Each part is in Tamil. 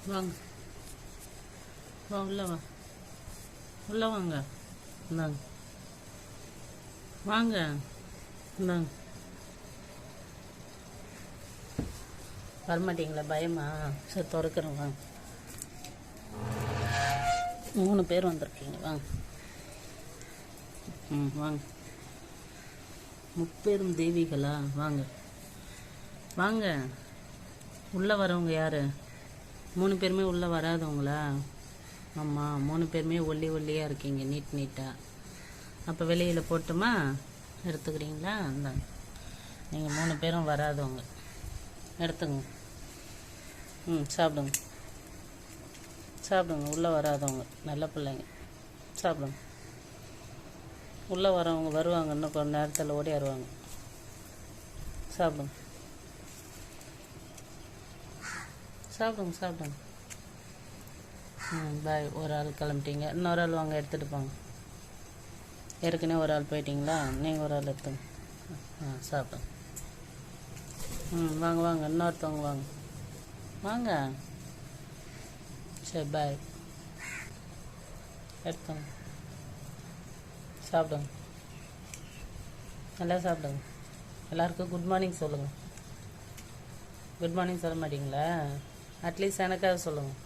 வாங்க வா உள்ள வா உள்ள வாங்க. இந்தாங்க வாங்க. இந்தாங்க வரமாட்டீங்களா? பயமா? சரி திறக்கிறேன் வாங்க. 3 பேர் வந்திருக்கீங்க வாங்க. வாங்க. முப்பெரும் தேவிகளா? வாங்க வாங்க. உள்ளே வரவங்க யார்? 3 பேருமே உள்ளே வராதவங்களா? ஆமாம், 3 பேருமே ஒல்லியாக இருக்கீங்க, நீட்டாக. அப்போ வெளியில் போட்டுமா எடுத்துக்கிறீங்களா? அந்த நீங்கள் 3 பேரும் வராதவங்க எடுத்துங்க. சாப்பிடுங்க சாப்பிடுங்க. உள்ளே வராதவங்க நல்ல பிள்ளைங்க, சாப்பிடுங்க. உள்ளே வரவங்க வருவாங்க, இன்னும் கொஞ்சம் நேரத்தில் ஓடியாருவாங்க. சாப்பிடுங்க சாப்பிடுங்க சாப்பிடுங்க. பாய். ஒரு ஆள் கிளம்பிட்டீங்க, இன்னொரு ஆள் வாங்க எடுத்துகிட்டு போங்க. ஏற்கனவே ஒரு ஆள் போயிட்டீங்களா? நீங்கள் ஒரு ஆள் எடுத்துங்க. சாப்பிடுங்க. வாங்க வாங்க, இன்னொருத்தவங்க வாங்க வாங்க. சரி பாய். எடுத்துங்க, சாப்பிடுங்க. நல்லா சாப்பிடுங்க. எல்லாருக்கும் குட் மார்னிங் சொல்லுங்கள். குட் மார்னிங் சொல்ல மாட்டீங்களா? அட்லீஸ்ட் எனக்காக சொல்லுங்கள்.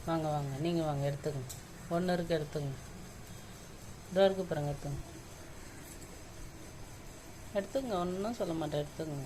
வாங்க வாங்க, நீங்கள் வாங்க எடுத்துக்கங்க. 1 இருக்கு எடுத்துங்க. இதோ இருக்கு பாருங்க, எடுத்துங்க எடுத்துங்க. ஒன்றும் சொல்ல மாட்டேன், எடுத்துங்க.